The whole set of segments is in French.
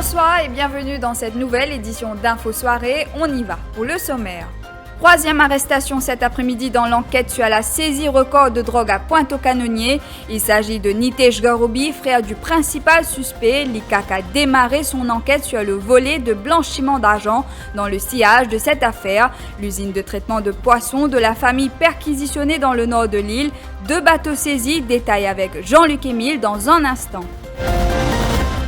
Bonsoir et bienvenue dans cette nouvelle édition d'Info Soirée. On y va pour le sommaire. Troisième arrestation cet après-midi dans l'enquête sur la saisie record de drogue à Pointe-aux-Canonniers. Il s'agit de Nitesh Gorobi, frère du principal suspect. L'ICAC a démarré son enquête sur le volet de blanchiment d'argent dans le sillage de cette affaire. L'usine de traitement de poissons de la famille perquisitionnée dans le nord de l'île. 2 bateaux saisis, détail avec Jean-Luc Émile dans un instant.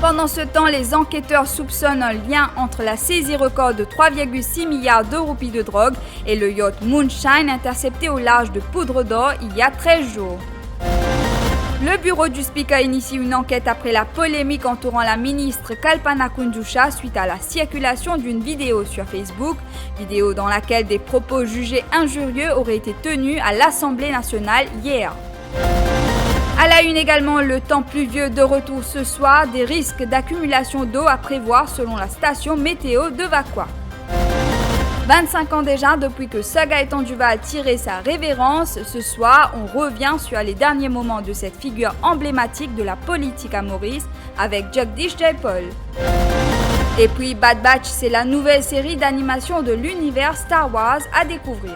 Pendant ce temps, les enquêteurs soupçonnent un lien entre la saisie record de 3,6 milliards de roupies de drogue et le yacht Moonshine intercepté au large de Poudre d'Or il y a 13 jours. Le bureau du Speaker initie une enquête après la polémique entourant la ministre Kalpana Kunjusha suite à la circulation d'une vidéo sur Facebook, vidéo dans laquelle des propos jugés injurieux auraient été tenus à l'Assemblée nationale hier. À la une également, le temps pluvieux de retour ce soir, des risques d'accumulation d'eau à prévoir selon la station météo de Vaqua. 25 ans déjà depuis que Sir Gaëtan Duval a tiré sa révérence, ce soir on revient sur les derniers moments de cette figure emblématique de la politique à Maurice avec Jagdish Jaipal. Et puis Bad Batch, c'est la nouvelle série d'animation de l'univers Star Wars à découvrir.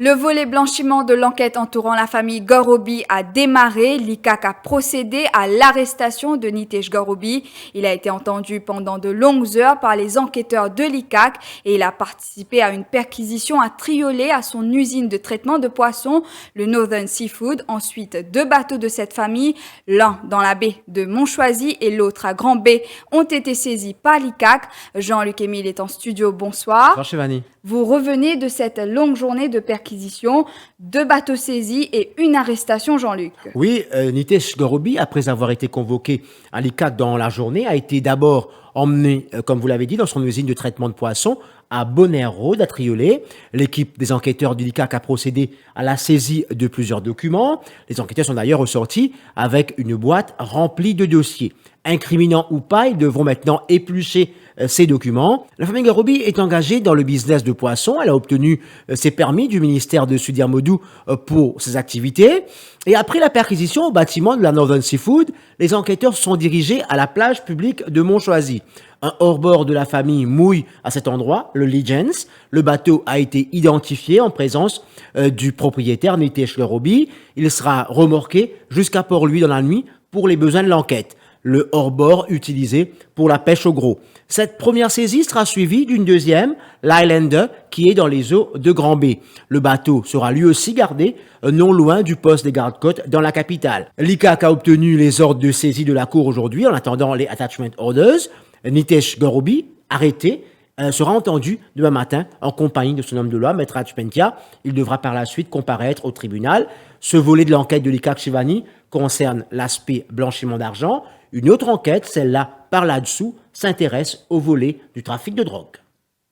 Le volet blanchiment de l'enquête entourant la famille Gorobi a démarré. L'ICAC a procédé à l'arrestation de Nitesh Gorobi. Il a été entendu pendant de longues heures par les enquêteurs de l'ICAC et il a participé à une perquisition à Triolet à son usine de traitement de poissons, le Northern Seafood. Ensuite, 2 bateaux de cette famille, l'un dans la baie de Montchoisy et l'autre à Grand Bay, ont été saisis par l'ICAC. Jean-Luc Émile est en studio. Bonsoir. Bonsoir Chevani. Vous revenez de cette longue journée de perquisition, 2 bateaux saisis et une arrestation, Jean-Luc. Oui, Nitesh Gorobi, après avoir été convoqué à l'ICAC dans la journée, a été d'abord emmené, comme vous l'avez dit, dans son usine de traitement de poissons à Bonaire Road, à Triolet. L'équipe des enquêteurs du l'ICAC a procédé à la saisie de plusieurs documents. Les enquêteurs sont d'ailleurs ressortis avec une boîte remplie de dossiers. Incriminants ou pas, ils devront maintenant éplucher ces documents. La famille Gorobi est engagée dans le business de poissons. Elle a obtenu ses permis du ministère de Sudir Modou pour ses activités. Et après la perquisition au bâtiment de la Northern Seafood, les enquêteurs se sont dirigés à la plage publique de Montchoisy. Un hors-bord de la famille mouille à cet endroit, le Legends. Le bateau a été identifié en présence du propriétaire Nitesh Gorobi. Il sera remorqué jusqu'à Port-Louis dans la nuit pour les besoins de l'enquête. Le hors-bord utilisé pour la pêche au gros. Cette première saisie sera suivie d'une deuxième, l'Highlander, qui est dans les eaux de Grand Bay. Le bateau sera lui aussi gardé non loin du poste des gardes-côtes dans la capitale. L'ICAC a obtenu les ordres de saisie de la cour aujourd'hui en attendant les attachment orders. Nitesh Gorobi, arrêté, sera entendu demain matin en compagnie de son homme de loi, Maître Rajpentia. Il devra par la suite comparaître au tribunal. Ce volet de l'enquête de l'ICAC Chivani concerne l'aspect blanchiment d'argent. Une autre enquête, celle-là par là-dessous, s'intéresse au volet du trafic de drogue.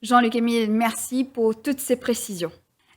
Jean-Luc Émile, merci pour toutes ces précisions.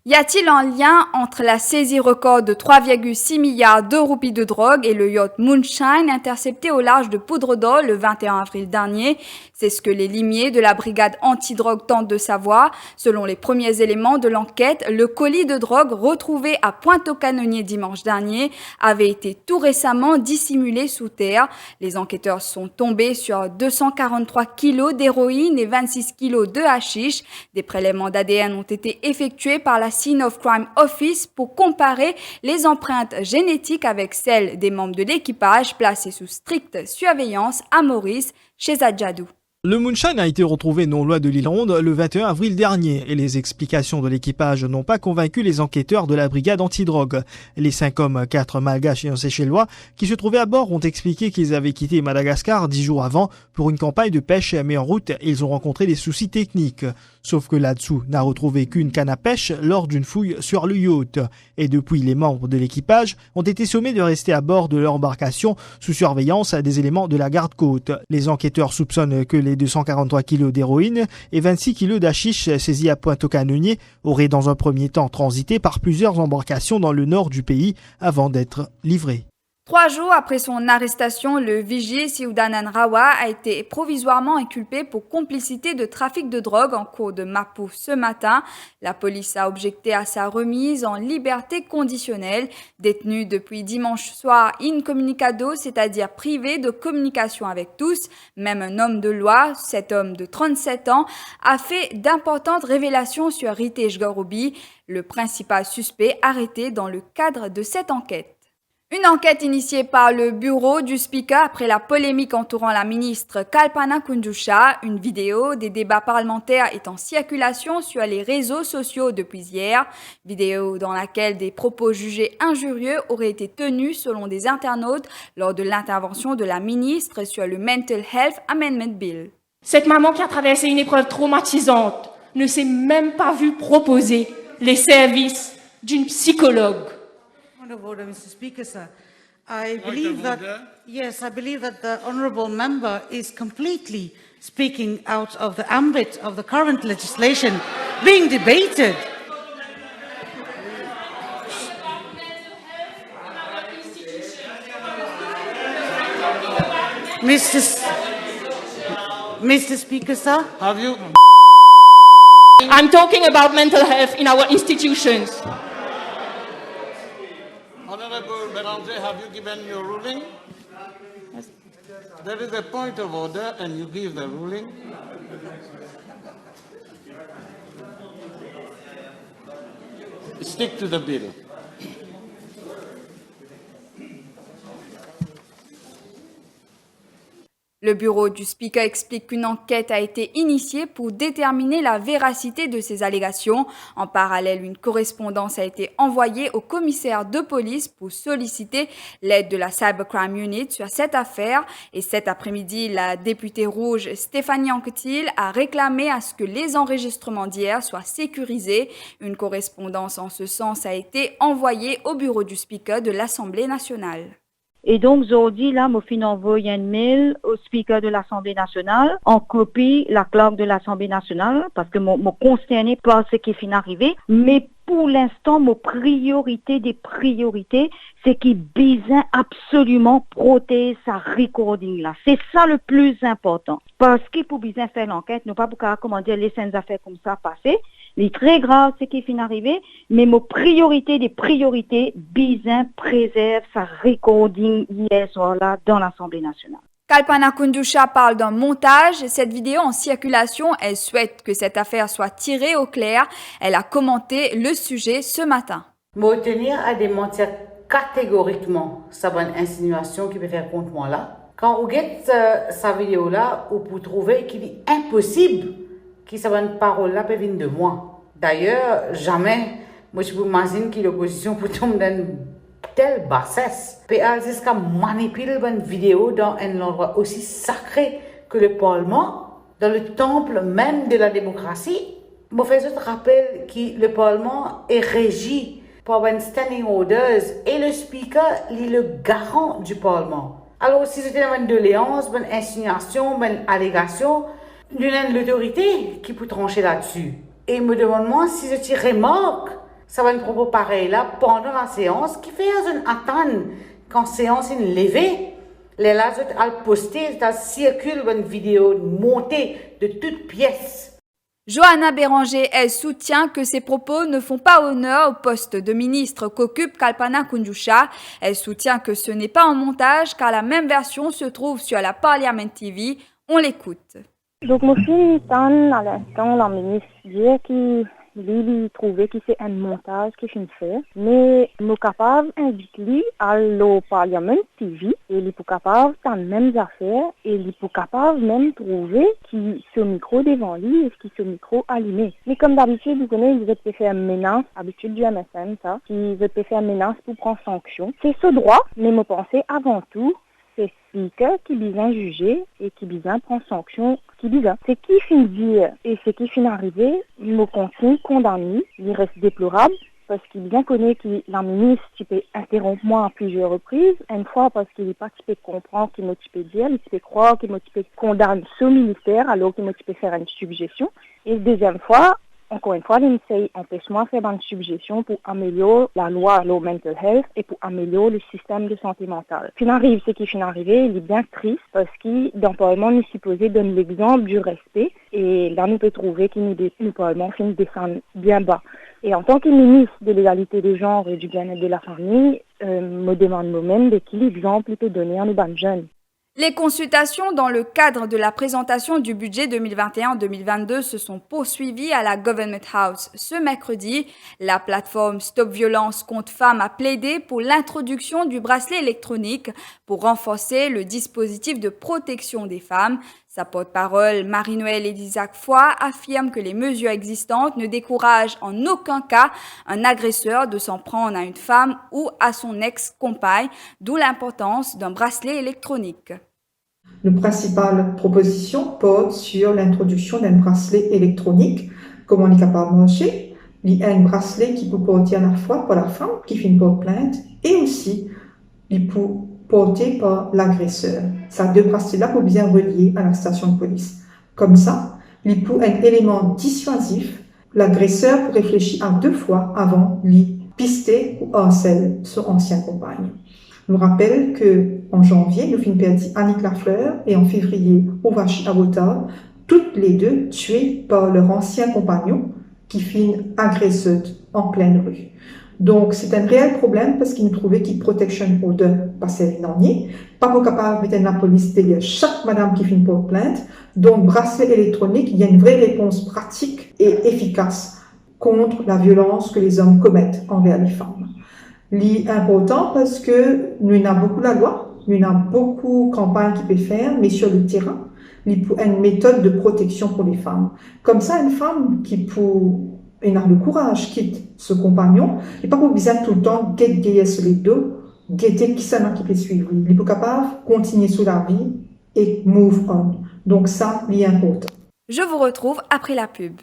Y a-t-il un lien entre la saisie record de 3,6 milliards de roupies de drogue et le yacht Moonshine intercepté au large de Poudre d'Or le 21 avril dernier? C'est ce que les limiers de la brigade antidrogue tentent de savoir. Selon les premiers éléments de l'enquête, le colis de drogue retrouvé à Pointe-aux-Canonniers dimanche dernier avait été tout récemment dissimulé sous terre. Les enquêteurs sont tombés sur 243 kilos d'héroïne et 26 kilos de hashish. Des prélèvements d'ADN ont été effectués par la Scene of Crime Office pour comparer les empreintes génétiques avec celles des membres de l'équipage placés sous stricte surveillance à Maurice, chez Adjadou. Le Moonshine a été retrouvé non loin de l'île Ronde le 21 avril dernier et les explications de l'équipage n'ont pas convaincu les enquêteurs de la brigade antidrogue. Les 5 hommes, 4 malgaches et un Seychellois qui se trouvaient à bord ont expliqué qu'ils avaient quitté Madagascar 10 jours avant pour une campagne de pêche, mais en route, ils ont rencontré des soucis techniques. Sauf que là-dessous n'a retrouvé qu'une canne à pêche lors d'une fouille sur le yacht. Et depuis, les membres de l'équipage ont été sommés de rester à bord de leur embarcation sous surveillance des éléments de la garde-côte. Les enquêteurs soupçonnent que les 243 kilos d'héroïne et 26 kilos d'hashish saisis à Pointe-aux-Canonniers auraient dans un premier temps transité par plusieurs embarcations dans le nord du pays avant d'être livrés. 3 jours après son arrestation, le vigile Sioudanan Rawa a été provisoirement inculpé pour complicité de trafic de drogue en cours de Mapu ce matin. La police a objecté à sa remise en liberté conditionnelle. Détenu depuis dimanche soir incommunicado, c'est-à-dire privé de communication avec tous, même un homme de loi, cet homme de 37 ans, a fait d'importantes révélations sur Ritesh Gorobi, le principal suspect arrêté dans le cadre de cette enquête. Une enquête initiée par le bureau du Speaker après la polémique entourant la ministre Kalpana Kunjusha. Une vidéo des débats parlementaires est en circulation sur les réseaux sociaux depuis hier. Vidéo dans laquelle des propos jugés injurieux auraient été tenus selon des internautes lors de l'intervention de la ministre sur le Mental Health Amendment Bill. Cette maman qui a traversé une épreuve traumatisante ne s'est même pas vue proposer les services d'une psychologue. Order, Mr. Speaker, sir. I believe that the honourable member is completely speaking out of the ambit of the current legislation being debated. Mr. Speaker, sir. Have you? I'm talking about mental health in our institutions. Honorable Beranger, have you given your ruling? Yes. There is a point of order and you give the ruling. Stick to the bill. Le bureau du Speaker explique qu'une enquête a été initiée pour déterminer la véracité de ces allégations. En parallèle, une correspondance a été envoyée au commissaire de police pour solliciter l'aide de la Cybercrime Unit sur cette affaire. Et cet après-midi, la députée rouge Stéphanie Anquetil a réclamé à ce que les enregistrements d'hier soient sécurisés. Une correspondance en ce sens a été envoyée au bureau du Speaker de l'Assemblée nationale. Et donc, aujourd'hui, là, je fin envoyé un mail au speaker de l'Assemblée nationale, en copie la clerc de l'Assemblée nationale, parce que je concerné par ce qui est arrivé, mais pour l'instant, mon priorité des priorités, c'est qu'il besoin absolument protéger sa recording là. C'est ça le plus important. Parce qu'il faut bien faire l'enquête, non pas pour comment dire les scènes affaires comme ça passer. Il est très grave ce qui est arrivé, mais mon priorité des priorités, besoin préserve sa recording hier soir là dans l'Assemblée nationale. Kalpana Kunjusha parle d'un montage. Cette vidéo en circulation, elle souhaite que cette affaire soit tirée au clair. Elle a commenté le sujet ce matin. Me tenir à démentir catégoriquement sa bonne insinuation qui peut faire contre moi là. Quand vous guettez sa vidéo là, vous pouvez trouver qu'il est impossible que sa bonne parole là peut venir de moi. D'ailleurs, jamais, moi je vous imagine que l'opposition peut tomber dans telle bassesse. PA jusqu'à manipuler une vidéo dans un endroit aussi sacré que le Parlement, dans le temple même de la démocratie. Je fais juste rappel que le Parlement est régi par une standing orders et le Speaker est le garant du Parlement. Alors si c'était une doléance, une insinuation, une allégation, il y a l'autorité qui peut trancher là-dessus. Et me demande-moi si je tire remarque ça va une propos pareil là pendant la séance qui fait une attente quand séance est levée. Les là à poster, ça circule une vidéo montée de toutes pièces. Johanna Béranger, elle soutient que ces propos ne font pas honneur au poste de ministre qu'occupe Kalpana Kunjusha. Elle soutient que ce n'est pas un montage car la même version se trouve sur la Parliament TV. On l'écoute. Donc, mon fils entend à l'instant la ministre dire qu'il trouvait que c'est un montage qu'il fait, mais nous capable d'inviter à le Parliament TV et il est capable dans les mêmes affaires et il est capable même trouver qui ce micro devant lui et qui ce micro allumé. Mais comme d'habitude, vous connaissez, vous êtes faire menace, habitude du MSN, ça, qui veut faire menace pour prendre sanction. C'est ce droit, mais me penser avant tout, c'est Speaker qui besoin juger et qui besoin prendre sanction, qui besoin. C'est qui finit dire et c'est qui finit arriver, il me continue condamné, il reste déplorable parce qu'il bien connaît que la ministre qui peut interrompre moi à plusieurs reprises, une fois parce qu'il n'est pas qui peut comprendre, qui m'a peut dire, il peut croire, qu'il m'a peut condamner ce ministère alors qu'il m'a peut faire une suggestion, et deuxième fois, encore une fois, l'INSEE empêche-moi de faire une suggestion pour améliorer la loi mental health et pour améliorer le système de santé mentale. Fin arrive, ce qui est arrivé, il est bien triste parce que dans le Parlement, nous supposons donner l'exemple du respect et là, nous pouvons trouver que le Parlement finit descendre bien bas. Et en tant que ministre de l'égalité des genres et du bien-être de la famille, me demande moi-même de quel exemple il peut donner à nos bonnes jeunes. Les consultations dans le cadre de la présentation du budget 2021-2022 se sont poursuivies à la Government House ce mercredi. La plateforme Stop Violence contre Femmes a plaidé pour l'introduction du bracelet électronique pour renforcer le dispositif de protection des femmes. Sa porte-parole, Marie-Noëlle Elizac-Foy, affirme que les mesures existantes ne découragent en aucun cas un agresseur de s'en prendre à une femme ou à son ex-compagne, d'où l'importance d'un bracelet électronique. Nos principales propositions portent sur l'introduction d'un bracelet électronique. Comment on est capable de marcher? Il y a un bracelet qui peut porter à la fois par la femme qui fait une porte plainte et aussi il peut porté par l'agresseur. Ces deux bracelets-là pour bien relier à la station de police. Comme ça, il peut un élément dissuasif. L'agresseur peut réfléchir à 2 fois avant de pister ou harceler son ancien compagne. Je me rappelle qu'en janvier, nous avons perdu Annick Lafleur et en février, Ovachi Abota, toutes les deux tuées par leur ancien compagnon qui fit une agresseuse en pleine rue. Donc, c'est un réel problème parce qu'ils nous trouvaient qu'ils protection order passé l'année. Pas capable de mettre la police derrière chaque madame qui fait une porte plainte. Donc, bracelet électronique, il y a une vraie réponse pratique et efficace contre la violence que les hommes commettent envers les femmes. C'est important parce que nous avons beaucoup la loi, nous avons beaucoup de campagnes qui peuvent faire, mais sur le terrain, il y a une méthode de protection pour les femmes. Comme ça, une femme qui peut et a le courage quitte ce compagnon, il n'est pas obligé tout le temps de guetter sur les dos, guetter qui ça qui peut suivre. Il est capable de continuer sur la vie et move on. Donc ça, c'est important. Je vous retrouve après la pub.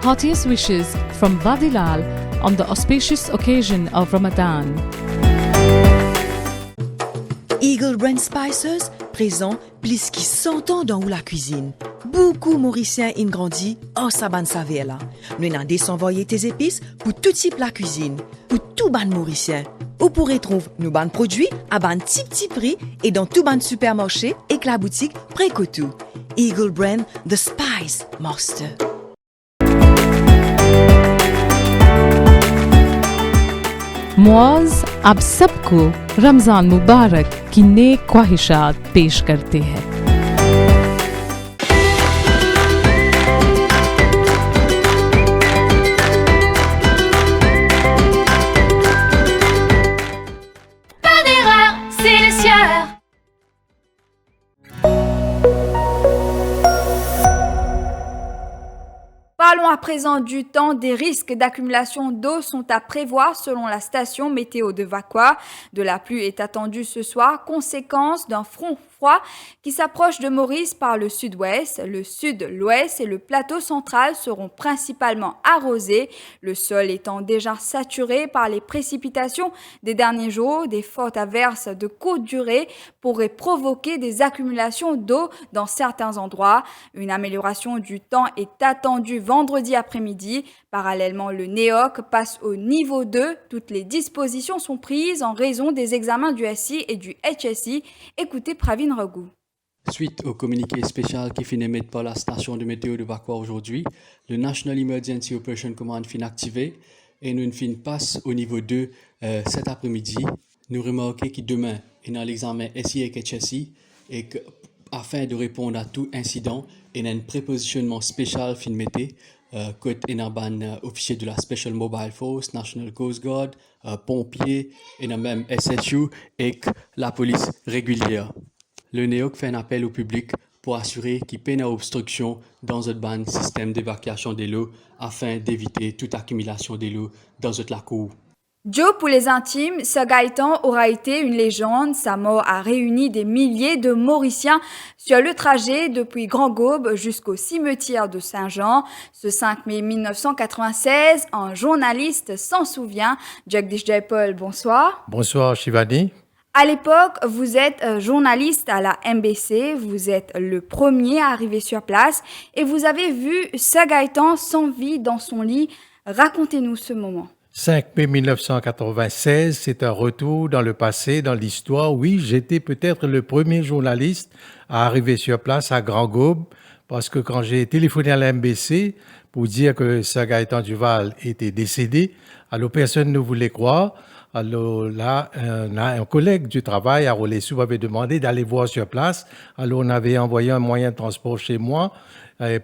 Heartiest wishes from Vadilal on the auspicious occasion of Ramadan. Eagle Brand Spices présent plus qui 100 ans dans la cuisine. Beaucoup Mauriciens ont grandi en saban saveur là. Nous avons désenvoyé tes épices pour tout type la cuisine, pour tout ban Mauricien. Vous pourrez trouver nos ban produits à ban petit prix et dans tout ban supermarché et que la boutique Précotou. Eagle Brand The Spice Master. Muaz आप सबको रमज़ान मुबारक की नेक ख्वाहिशात पेश करते हैं। Pas d'erreur, c'est le sieur. Parlons à présent du temps. Des risques d'accumulation d'eau sont à prévoir selon la station météo de Vakwa. De la pluie est attendue ce soir, conséquence d'un front froid qui s'approche de Maurice par le sud-ouest. Le sud, l'ouest et le plateau central seront principalement arrosés, le sol étant déjà saturé par les précipitations des derniers jours. Des fortes averses de courte durée pourraient provoquer des accumulations d'eau dans certains endroits. Une amélioration du temps est attendue vendredi après-midi. Parallèlement, le NEOC passe au niveau 2. Toutes les dispositions sont prises en raison des examens du SI et du HSI. Écoutez Pravin Raghu. Suite au communiqué spécial qui finit émis par la station de météo de Vakwa aujourd'hui, le National Emergency Operation Command fin activé et nous fin passe au niveau 2 cet après-midi. Nous remarquons que demain, il y a l'examen SI et HSI et que, afin de répondre à tout incident, il y a un prépositionnement spécial fin météo. Côté énerban officier de la Special Mobile Force, National Coast Guard, pompiers, et même SSU et la police régulière. Le NEOC fait un appel au public pour assurer qu'il n'y ait pas d'obstruction dans un ban système d'évacuation de l'eau afin d'éviter toute accumulation de l'eau dans la cour. Joe, pour les intimes, ce Gaëtan aura été une légende. Sa mort a réuni des milliers de Mauriciens sur le trajet depuis Grand-Gaube jusqu'au cimetière de Saint-Jean. Ce 5 mai 1996, un journaliste s'en souvient. Jagdish Jaipal, bonsoir. Bonsoir, Shivani. À l'époque, vous êtes journaliste à la MBC, vous êtes le premier à arriver sur place et vous avez vu ce Gaëtan sans vie dans son lit. Racontez-nous ce moment. 5 mai 1996, c'est un retour dans le passé, dans l'histoire. Oui, j'étais peut-être le premier journaliste à arriver sur place à Grand-Gaube, parce que quand j'ai téléphoné à la MBC pour dire que Sir Gaëtan Duval était décédé, alors personne ne voulait croire. Alors là, un collègue du travail à Rolesou m'avait demandé d'aller voir sur place. Alors on avait envoyé un moyen de transport chez moi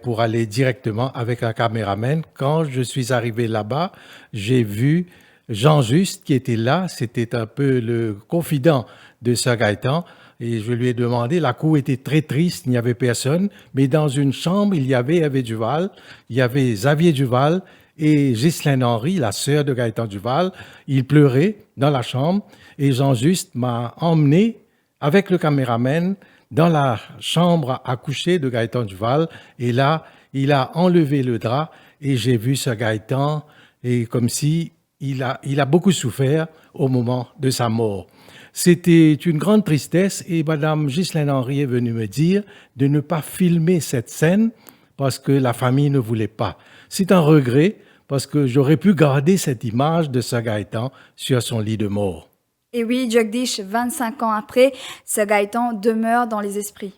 pour aller directement avec un caméraman. Quand je suis arrivé là-bas, j'ai vu Jean Juste qui était là. C'était un peu le confident de Sir Gaëtan. Et je lui ai demandé, la cour était très triste, il n'y avait personne. Mais dans une chambre, il y avait Hervé Duval, il y avait Xavier Duval et Ghislaine Henry, la sœur de Gaëtan Duval. Ils pleuraient dans la chambre et Jean Juste m'a emmené avec le caméraman dans la chambre à coucher de Gaëtan Duval. Et là, il a enlevé le drap et j'ai vu ce Gaëtan et comme si il a beaucoup souffert au moment de sa mort. C'était une grande tristesse et Madame Ghislaine Henry est venue me dire de ne pas filmer cette scène parce que la famille ne voulait pas. C'est un regret parce que j'aurais pu garder cette image de Sir Gaëtan sur son lit de mort. Et oui, Jagdish, 25 ans après, Sir Gaëtan demeure dans les esprits.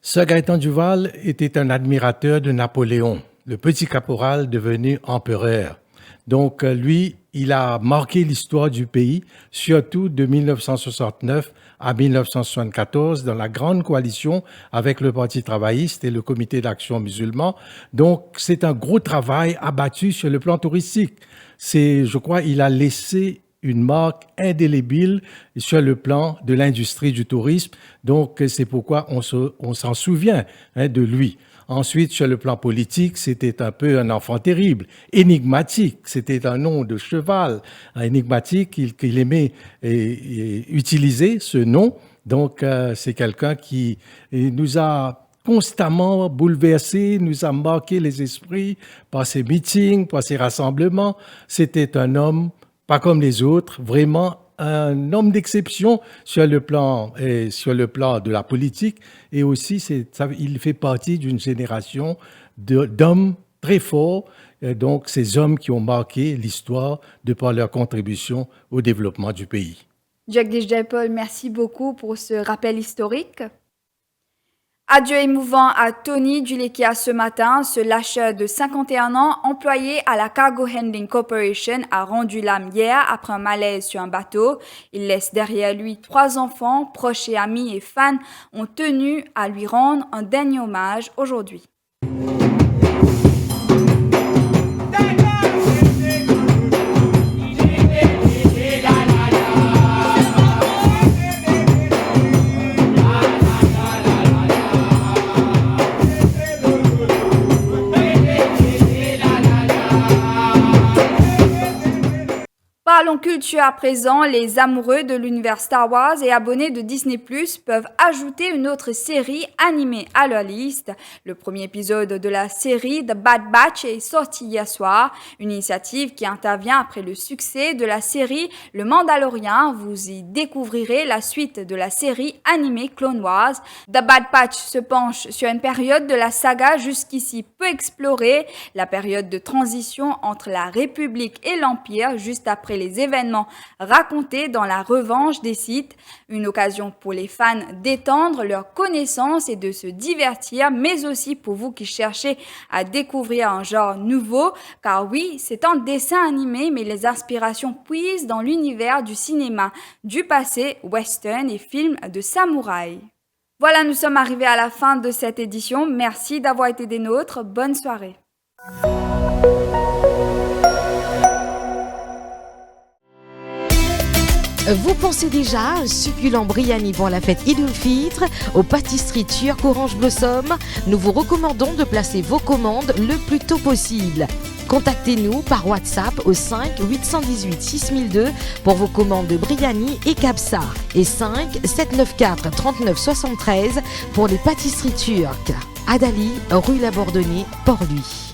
Sir Gaëtan Duval était un admirateur de Napoléon, le petit caporal devenu empereur. Donc lui, il a marqué l'histoire du pays, surtout de 1969 à 1974, dans la grande coalition avec le Parti travailliste et le Comité d'action musulman. Donc c'est un gros travail abattu sur le plan touristique. Je crois, il a laissé une marque indélébile sur le plan de l'industrie du tourisme. Donc c'est pourquoi on s'en souvient de lui. Ensuite, sur le plan politique, c'était un peu un enfant terrible, énigmatique. C'était un nom de cheval, énigmatique, qu'il aimait utiliser ce nom. Donc, c'est quelqu'un qui nous a constamment bouleversés, nous a marqué les esprits par ses meetings, par ses rassemblements. C'était un homme pas comme les autres, vraiment un homme d'exception sur le plan de la politique et aussi il fait partie d'une génération d'hommes très forts, donc ces hommes qui ont marqué l'histoire de par leur contribution au développement du pays. Jagdish Jaipal, merci beaucoup pour ce rappel historique. Adieu émouvant à Tony Dulekia ce matin. Ce lâcheur de 51 ans, employé à la Cargo Handling Corporation, a rendu l'âme hier après un malaise sur un bateau. Il laisse derrière lui 3 enfants. Proches et amis et fans ont tenu à lui rendre un dernier hommage aujourd'hui. Parlons culture à présent. Les amoureux de l'univers Star Wars et abonnés de Disney+ peuvent ajouter une autre série animée à leur liste. Le premier épisode de la série The Bad Batch est sorti hier soir, une initiative qui intervient après le succès de la série Le Mandalorian. Vous y découvrirez la suite de la série animée Clone Wars. The Bad Batch se penche sur une période de la saga jusqu'ici peu explorée, la période de transition entre la République et l'Empire juste après les événements racontés dans la Revanche des Sith. Une occasion pour les fans d'étendre leurs connaissances et de se divertir, mais aussi pour vous qui cherchez à découvrir un genre nouveau, car oui, c'est un dessin animé, mais les inspirations puisent dans l'univers du cinéma, du passé, western et films de samouraï. Voilà, nous sommes arrivés à la fin de cette édition. Merci d'avoir été des nôtres. Bonne soirée. Vous pensez déjà à un succulent Briani pour la fête Eid al-Fitr aux pâtisseries turques Orange Blossom? Nous vous recommandons de placer vos commandes le plus tôt possible. Contactez-nous par WhatsApp au 5 818 6002 pour vos commandes de Briani et Kabsa et 5 794 39 73 pour les pâtisseries turques. Adali, rue Labordonnais, Port-Louis.